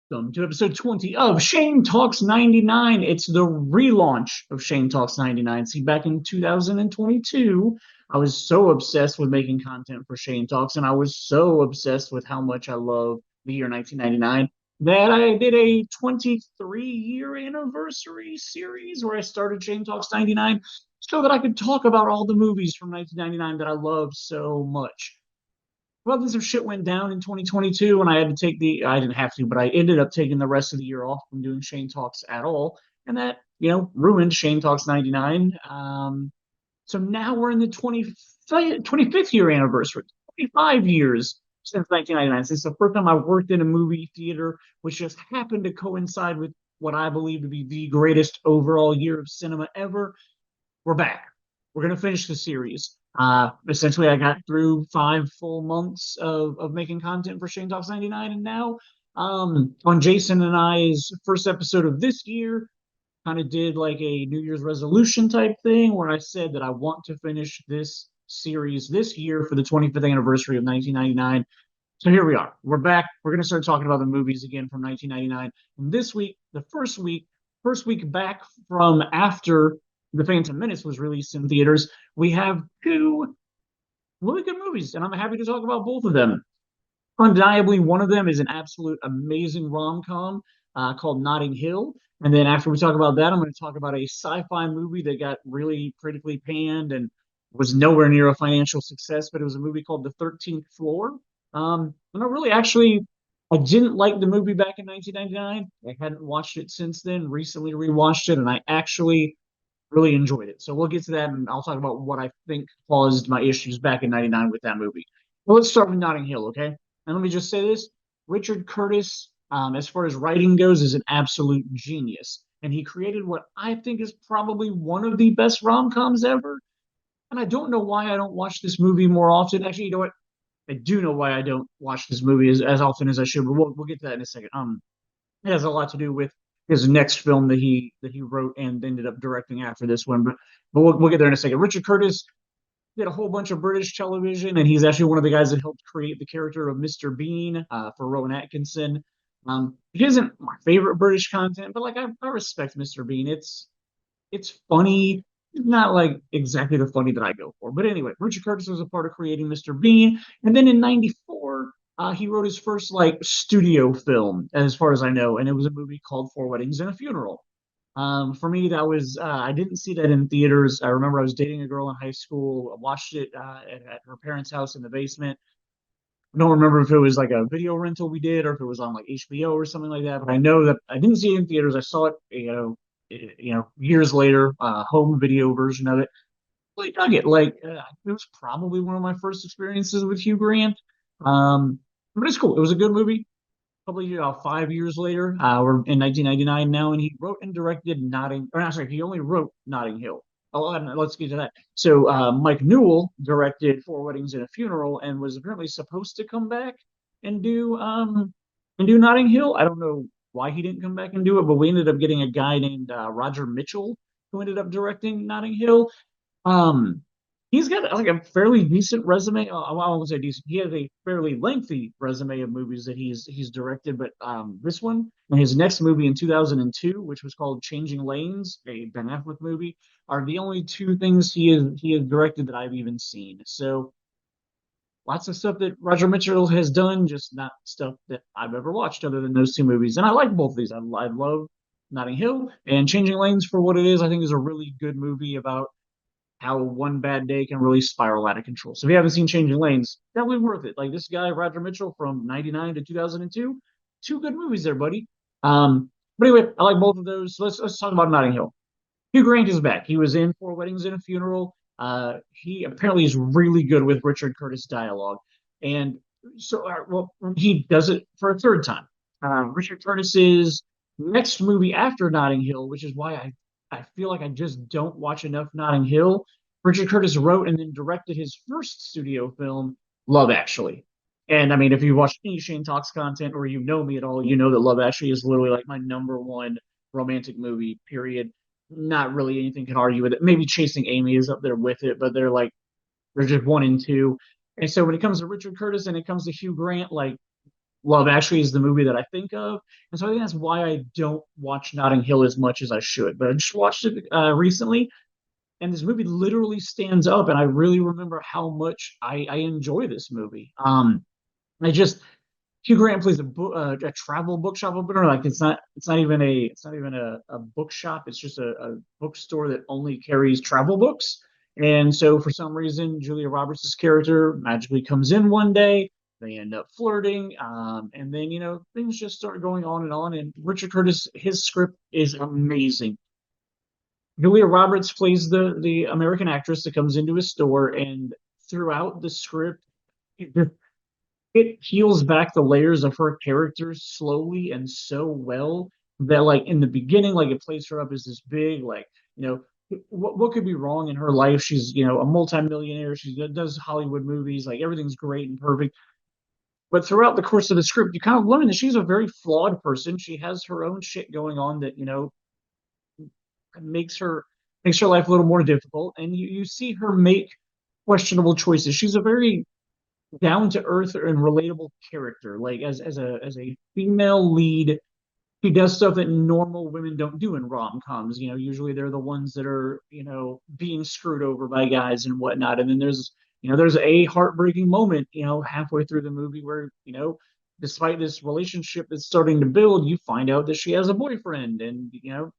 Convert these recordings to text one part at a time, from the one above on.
Welcome to episode 20 of Shane Talks 99. It's the relaunch of Shane Talks 99. See, back in 2022, I was so obsessed with making content for Shane Talks, and I was so obsessed with how much I love the year 1999 that I did a 23-year anniversary series where I started Shane Talks 99 so that I could talk about all the movies from 1999 that I love so much. Well, then some shit went down in 2022, and I had to take I didn't have to, but I ended up taking the rest of the year off from doing Shane Talks at all. And that, ruined Shane Talks 99. So now we're in the 25th year anniversary, 25 years since 1999. Since the first time I worked in a movie theater, which just happened to coincide with what I believe to be the greatest overall year of cinema ever. We're back. We're going to finish the series. Essentially, I got through 5 full months of making content for Shane Talks 99, and now on Jason and I's first episode of this year, kind of did like a New Year's resolution type thing where I said that I want to finish this series this year for the 25th anniversary of 1999. So here we are. We're back. We're going to start talking about the movies again from 1999. And this week, the first week back from after The Phantom Menace was released in theaters, we have two really good movies, and I'm happy to talk about both of them. Undeniably, one of them is an absolute amazing rom-com called Notting Hill. And then after we talk about that, I'm going to talk about a sci-fi movie that got really critically panned and was nowhere near a financial success, but it was a movie called The 13th Floor. And I didn't like the movie back in 1999. I hadn't watched it since then, recently rewatched it, and I actually really enjoyed it. So we'll get to that, and I'll talk about what I think caused my issues back in '99 with that movie. Well, let's start with Notting Hill, okay? And let me just say this: Richard Curtis, as far as writing goes, is an absolute genius, and he created what I think is probably one of the best rom-coms ever. And I don't know why I don't watch this movie more often. Actually, you know what? I do know why I don't watch this movie as often as I should, but we'll get to that in a second. It has a lot to do with his next film that he wrote and ended up directing after this one. But we'll get there in a second. Richard Curtis did a whole bunch of British television, and he's actually one of the guys that helped create the character of Mr. Bean for Rowan Atkinson. It isn't my favorite British content, but like I respect Mr. Bean. It's funny. It's not like exactly the funny that I go for. But anyway, Richard Curtis was a part of creating Mr. Bean. And then in 94, he wrote his first like studio film, as far as I know, and it was a movie called Four Weddings and a Funeral. For me, that was I didn't see that in theaters. I remember I was dating a girl in high school. I watched it at her parents' house in the basement. I don't remember if it was like a video rental we did or if it was on like HBO or something like that. But I know that I didn't see it in theaters. I saw it, years later, home video version of it. Really dug it. It was probably one of my first experiences with Hugh Grant. But it's cool. It was a good movie. Probably about 5 years later, we're in 1999 now, and he wrote and directed Notting. Or not, sorry, he only wrote Notting Hill. Oh, and let's get to that. So Mike Newell directed Four Weddings and a Funeral, and was apparently supposed to come back and do Notting Hill. I don't know why he didn't come back and do it, but we ended up getting a guy named Roger Mitchell who ended up directing Notting Hill. Um, he's got like a fairly decent resume. I won't say decent. He has a fairly lengthy resume of movies that he's directed, but this one and his next movie in 2002, which was called Changing Lanes, a Ben Affleck movie, are the only two things he has directed that I've even seen. So lots of stuff that Roger Mitchell has done, just not stuff that I've ever watched other than those two movies. And I like both of these. I love Notting Hill and Changing Lanes for what it is. I think is a really good movie about how one bad day can really spiral out of control. So if you haven't seen Changing Lanes, definitely worth it. Like this guy, Roger Mitchell from 99 to 2002, two good movies there, buddy. But anyway, I like both of those. So let's talk about Notting Hill. Hugh Grant is back. He was in Four Weddings and a Funeral. He apparently is really good with Richard Curtis dialogue. And so, well, he does it for a third time. Richard Curtis's next movie after Notting Hill, which is why I feel like I just don't watch enough Notting Hill. Richard Curtis wrote and then directed his first studio film, Love Actually. And I mean, if you watch any Shane Talks content or you know me at all, you know that Love Actually is literally like my number one romantic movie, period. Not really anything can argue with it. Maybe Chasing Amy is up there with it, but they're just one and two. And so when it comes to Richard Curtis and it comes to Hugh Grant, like Love Actually is the movie that I think of, and so I think that's why I don't watch Notting Hill as much as I should. But I just watched it recently, and this movie literally stands up, and I really remember how much I enjoy this movie. I just Hugh Grant plays a travel bookshop opener. Like it's not even a bookshop. It's just a bookstore that only carries travel books. And so for some reason, Julia Roberts' character magically comes in one day. They end up flirting, and then things just start going on and on. And Richard Curtis, his script is amazing. Julia Roberts plays the American actress that comes into his store, and throughout the script, it peels back the layers of her character slowly and so well that like in the beginning, like it plays her up as this big, like, you know, what could be wrong in her life? She's, a multimillionaire. She does Hollywood movies, like everything's great and perfect. But throughout the course of the script, you kind of learn that she's a very flawed person. She has her own shit going on that, makes her makes her life a little more difficult. And you see her make questionable choices. She's a very down to earth and relatable character. Like as a female lead, she does stuff that normal women don't do in rom coms. Usually they're the ones that are being screwed over by guys and whatnot. And then there's a heartbreaking moment halfway through the movie where despite this relationship that's starting to build, you find out that she has a boyfriend, and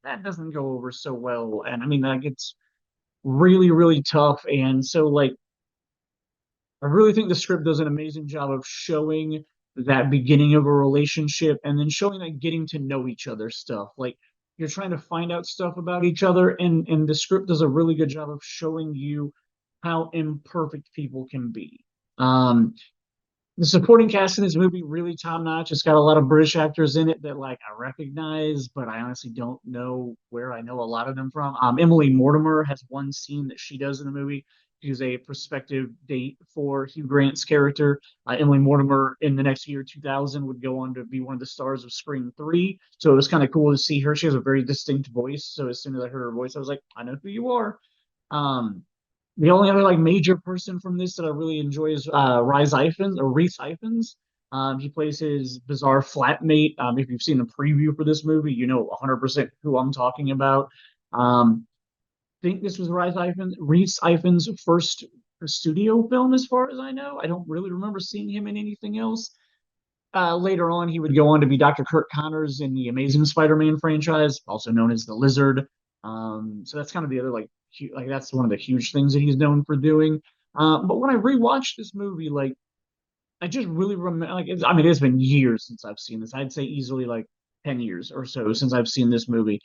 that doesn't go over so well. And I mean that gets really really tough. And so like I really think the script does an amazing job of showing that beginning of a relationship and then showing that getting to know each other stuff. Like you're trying to find out stuff about each other, and the script does a really good job of showing you how imperfect people can be. Um, the supporting cast in this movie really top notch. It's got a lot of British actors in it that like I recognize, but I honestly don't know where I know a lot of them from. Emily Mortimer has one scene that she does in the movie. She's a prospective date for Hugh Grant's character. Emily Mortimer in the next year, 2000, would go on to be one of the stars of Scream 3. So it was kind of cool to see her. She has a very distinct voice. So as soon as I heard her voice, I was like, I know who you are. Um, the only other like major person from this that I really enjoy is Reese Ifans. He plays his bizarre flatmate. If you've seen the preview for this movie, you know 100% who I'm talking about. I think this was Reese Ifans' first studio film, as far as I know. I don't really remember seeing him in anything else. Later on, he would go on to be Dr. Kurt Connors in the Amazing Spider-Man franchise, also known as the Lizard. So that's kind of the other like that's one of the huge things that he's known for doing. But when I rewatched this movie, like I just really remember, like I mean, it's been years since I've seen this. I'd say easily like 10 years or so since I've seen this movie.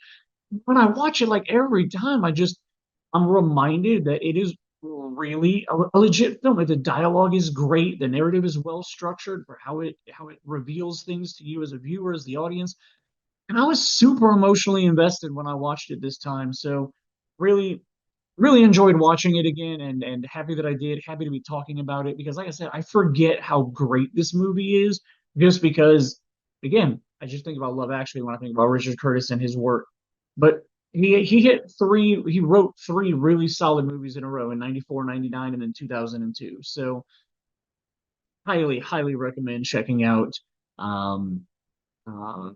When I watch it, like every time, I'm reminded that it is really a legit film. Like the dialogue is great, the narrative is well structured for how it reveals things to you as a viewer, as the audience. And I was super emotionally invested when I watched it this time. So really, really enjoyed watching it again, and happy that I did. Happy to be talking about it because, like I said, I forget how great this movie is just because, again, I just think about Love Actually when I think about Richard Curtis and his work. But he wrote three really solid movies in a row in 94, 99, and then 2002. So highly, highly recommend checking out um, uh,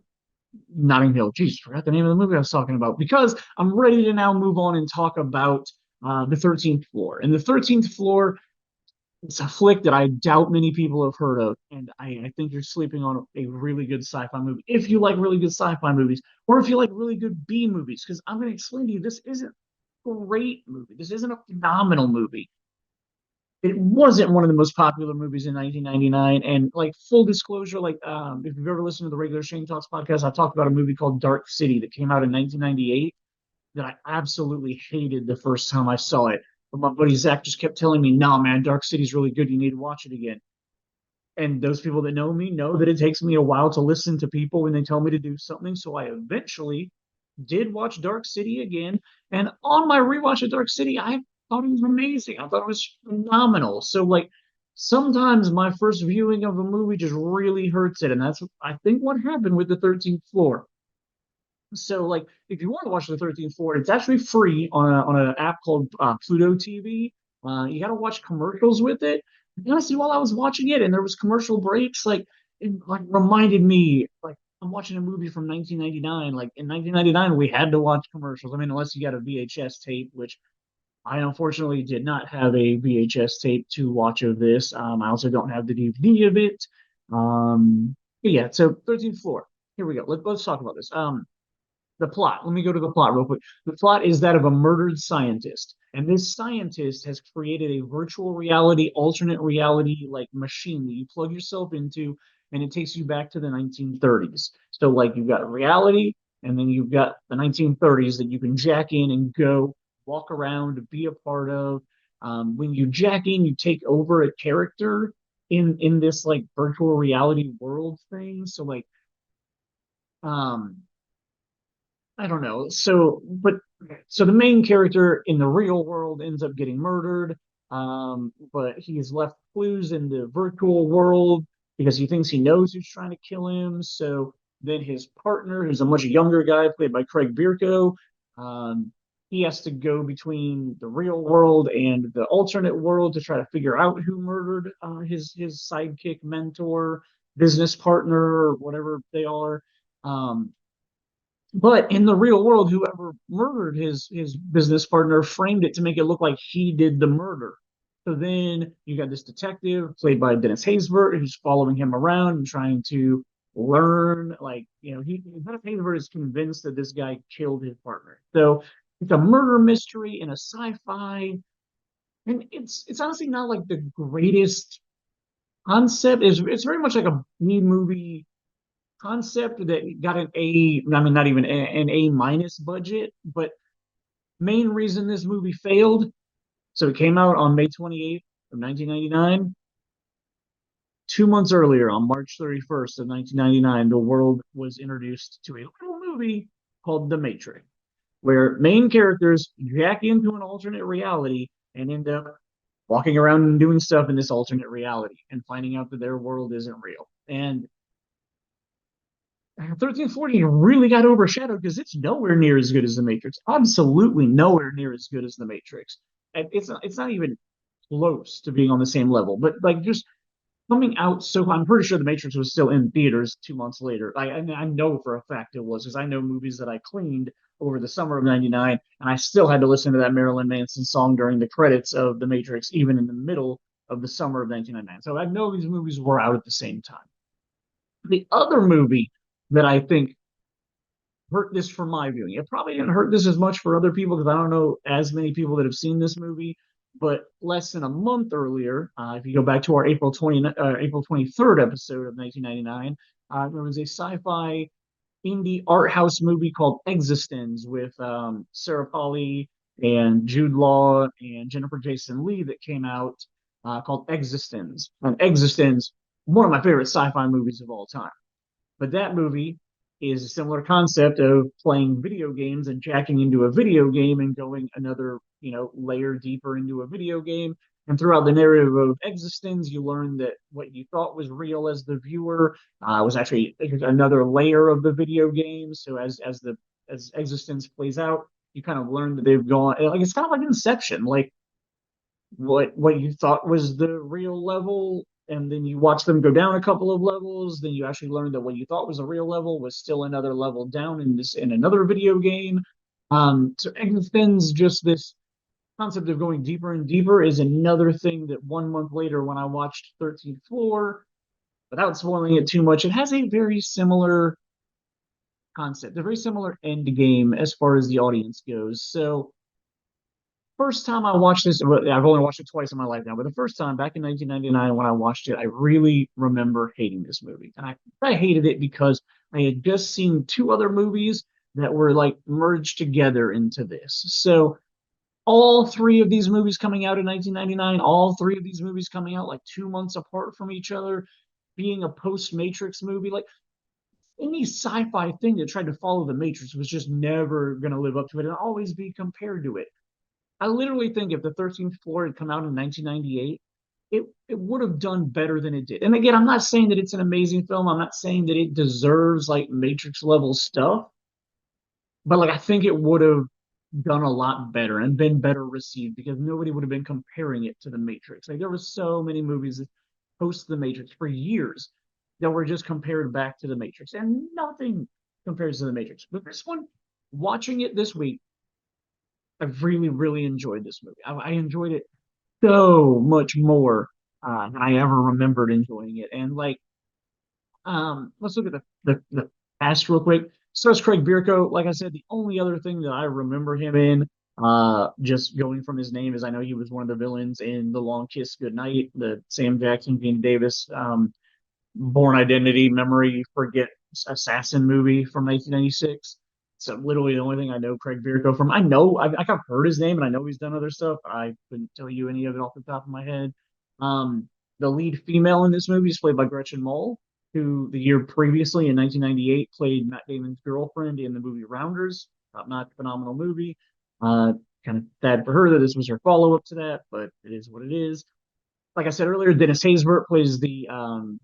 Notting Hill. Jeez, forgot the name of the movie I was talking about because I'm ready to now move on and talk about the 13th Floor. And the 13th Floor is a flick that I doubt many people have heard of, and I think you're sleeping on a really good sci-fi movie if you like really good sci-fi movies, or if you like really good B movies. Because I'm going to explain to you, this isn't a great movie. This isn't a phenomenal movie. It wasn't one of the most popular movies in 1999. And like full disclosure, like if you've ever listened to the regular Shane Talks podcast, I talked about a movie called Dark City that came out in 1998 that I absolutely hated the first time I saw it. But my buddy Zach just kept telling me, "No, man, Dark City's really good. You need to watch it again." And those people that know me know that it takes me a while to listen to people when they tell me to do something. So I eventually did watch Dark City again. And on my rewatch of Dark City, I thought it was amazing. I thought it was phenomenal. So like sometimes my first viewing of a movie just really hurts it. And that's I think what happened with the 13th floor. So like if you want to watch the 13th floor, it's actually free on an app called Pluto TV. You got to watch commercials with it. And honestly, while I was watching it and there was commercial breaks, like it like reminded me like I'm watching a movie from 1999. Like in 1999, we had to watch commercials. I mean, unless you got a VHS tape, which I unfortunately did not have a VHS tape to watch of this. I also don't have the DVD of it. But yeah, so 13th Floor. Here we go. Let's talk about this. The plot. Let me go to the plot real quick. The plot is that of a murdered scientist, and this scientist has created a virtual reality, alternate reality like machine that you plug yourself into, and it takes you back to the 1930s. So like you've got reality, and then you've got the 1930s that you can jack in and go walk around, be a part of. When you jack in, you take over a character in this like virtual reality world thing. So like um I don't know. So the main character in the real world ends up getting murdered. But he's left clues in the virtual world because he thinks he knows who's trying to kill him. So then his partner, who's a much younger guy, played by Craig Bierko, um, he has to go between the real world and the alternate world to try to figure out who murdered his sidekick, mentor, business partner, or whatever they are. Um, but in the real world, whoever murdered his business partner framed it to make it look like he did the murder. So then you got this detective played by Dennis Haysbert who's following him around and trying to learn, like, Dennis Haysbert is convinced that this guy killed his partner. So it's a murder mystery in a sci-fi, and it's honestly not like the greatest concept. It's very much like a B movie concept that got an A, I mean, not even an A minus budget, but main reason this movie failed. So it came out on May 28th of 1999. 2 months earlier, on March 31st of 1999, the world was introduced to a little movie called The Matrix, where main characters jack into an alternate reality and end up walking around and doing stuff in this alternate reality and finding out that their world isn't real. And 1340 really got overshadowed because it's nowhere near as good as The Matrix. Absolutely nowhere near as good as The Matrix. And it's not even close to being on the same level. But like just coming out, so I'm pretty sure The Matrix was still in theaters 2 months later. I know for a fact it was because I know movies that I cleaned over the summer of '99, and I still had to listen to that Marilyn Manson song during the credits of The Matrix, even in the middle of the summer of 1999. So I know these movies were out at the same time. The other movie that I think hurt this for my viewing. It probably didn't hurt this as much for other people because I don't know as many people that have seen this movie. But less than a month earlier, if you go back to our April 23rd episode of 1999, there was a sci-fi indie art house movie called Existence with Sarah Polley and Jude Law and Jennifer Jason Leigh that came out called Existence. And Existence, one of my favorite sci-fi movies of all time. But that movie is a similar concept of playing video games and jacking into a video game and going another, layer deeper into a video game. And throughout the narrative of Existence, you learn that what you thought was real as the viewer was actually another layer of the video game. So as Existence plays out, you kind of learn that they've gone like it's kind of like Inception. Like what you thought was the real level, and then you watch them go down a couple of levels, then you actually learn that what you thought was a real level was still another level down in another video game. So Existence, just this concept of going deeper and deeper, is another thing that 1 month later, when I watched 13th Floor, without spoiling it too much, it has a very similar concept, a very similar end game as far as the audience goes. So first time I watched this, I've only watched it twice in my life now, but the first time back in 1999 when I watched it, I really remember hating this movie. And I hated it because I had just seen two other movies that were like merged together into this. So all three of these movies coming out in 1999, all three of these movies coming out like 2 months apart from each other, being a post Matrix movie, like any sci-fi thing that tried to follow the Matrix was just never going to live up to it and always be compared to it. I literally think if the 13th Floor had come out in 1998, it would have done better than it did. And again, I'm not saying that it's an amazing film. I'm not saying that it deserves like Matrix level stuff, but like I think it would have done a lot better and been better received because nobody would have been comparing it to the Matrix. Like there were so many movies post the Matrix for years. that were just compared back to the Matrix, and nothing compares to the Matrix. But this one, watching it this week, I really, really enjoyed this movie. I enjoyed it so much more than I ever remembered enjoying it. And like, let's look at the cast real quick. Stars Craig Bierko. Like I said, the only other thing that I remember him in, just going from his name, is I know he was one of the villains in The Long Kiss Goodnight, the Sam Jackson, Gene Davis, Born Identity, Memory, Forget Assassin movie from 1996. So literally the only thing I know Craig Bierko from. I know I've heard his name and I know he's done other stuff. I couldn't tell you any of it off the top of my head. Um, the lead female in this movie is played by Gretchen Mol, who the year previously in 1998 played Matt Damon's girlfriend in the movie Rounders. Top-notch, phenomenal movie. Uh, kind of sad for her that this was her follow-up to that, but it is what it is. Like I said earlier, Dennis Haysbert plays the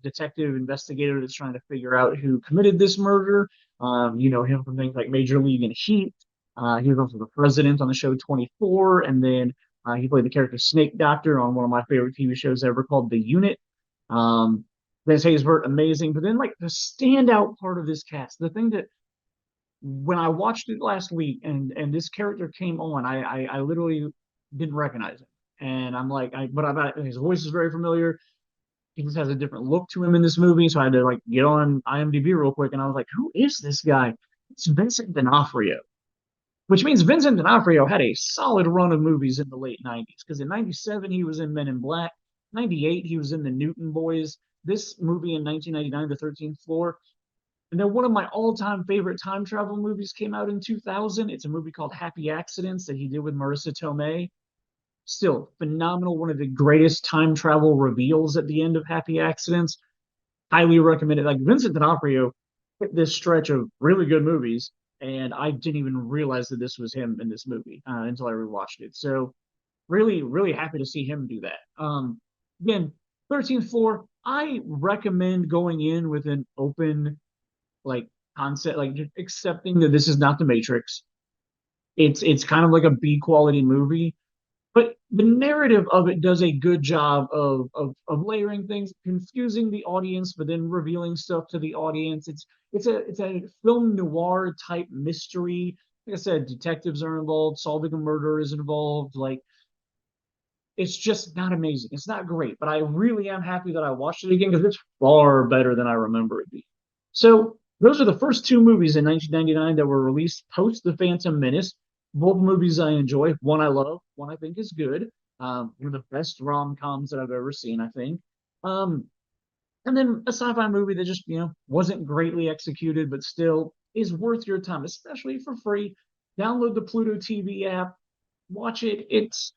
detective investigator that's trying to figure out who committed this murder. You know him from things like Major League and Heat. He was also the president on the show 24, and then he played the character Snake Doctor on one of my favorite TV shows ever called The Unit. Um, Dennis Haysbert, amazing. But then, like, the standout part of this cast, the thing that when I watched it last week and this character came on, I literally didn't recognize him. And I'm like, his voice is very familiar. He just has a different look to him in this movie. So I had to like get on IMDb real quick, and I was like, who is this guy? It's Vincent D'Onofrio, which means Vincent D'Onofrio had a solid run of movies in the late 90s. Because in 97, he was in Men in Black. 98, he was in The Newton Boys. This movie in 1999, The 13th Floor. And then one of my all-time favorite time travel movies came out in 2000. It's a movie called Happy Accidents that he did with Marissa Tomei. Still phenomenal, one of the greatest time travel reveals at the end of Happy Accidents. Highly recommended. Like Vincent D'Onofrio hit this stretch of really good movies, and I didn't even realize that this was him in this movie until I rewatched it. So really, really happy to see him do that. Again, 13th Floor. I recommend going in with an open like concept, like just accepting that this is not the Matrix. It's kind of like a B quality movie, but the narrative of it does a good job of layering things, confusing the audience, but then revealing stuff to the audience. It's a film noir type mystery. Like I said, detectives are involved, solving a murder is involved. Like it's just not amazing. It's not great, but I really am happy that I watched it again because it's far better than I remember it being. So those are the first two movies in 1999 that were released post The Phantom Menace. Both movies I enjoy. One I love, one I think is good. One of the best rom-coms that I've ever seen, I think. Um, and then a sci-fi movie that just, wasn't greatly executed, but still is worth your time, especially for free. Download the Pluto TV app, watch it. It's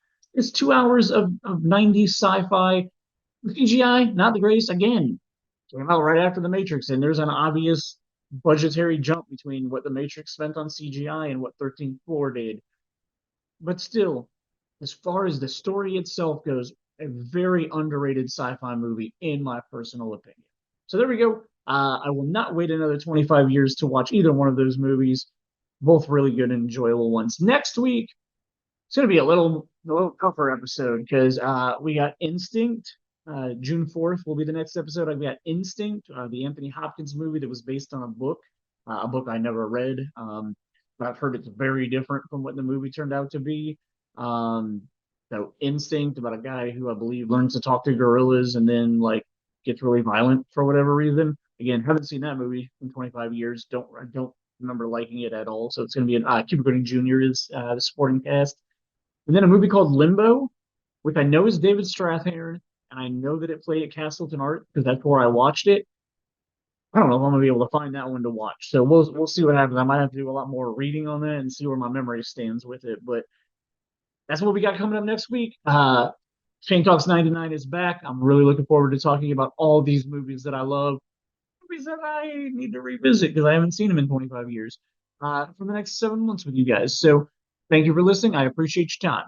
2 hours of 90s sci-fi. CGI, not the greatest. Again, came out right after The Matrix, and there's an obvious budgetary jump between what The Matrix spent on CGI and what 13th Floor did. But still, as far as the story itself goes, a very underrated sci-fi movie, in my personal opinion. So there we go. I will not wait another 25 years to watch either one of those movies. Both really good and enjoyable ones. Next week, it's going to be a little tougher episode because we got Instinct. June 4th will be the next episode. We got Instinct, the Anthony Hopkins movie that was based on a book I never read. But I've heard it's very different from what the movie turned out to be. Um, so Instinct, about a guy who I believe learns to talk to gorillas and then like gets really violent for whatever reason. Again, haven't seen that movie in 25 years. Don't remember liking it at all. So it's going to be an Cuba Gooding Jr. is the supporting cast. And then a movie called Limbo, which I know is David Strathairn, and I know that it played at Castleton Art because that's where I watched it. I don't know if I'm gonna be able to find that one to watch. So we'll see what happens. I might have to do a lot more reading on that and see where my memory stands with it. But that's what we got coming up next week. Shane Talks 99 is back. I'm really looking forward to talking about all these movies that I love, movies that I need to revisit because I haven't seen them in 25 years. For the next 7 months with you guys. So thank you for listening. I appreciate your time.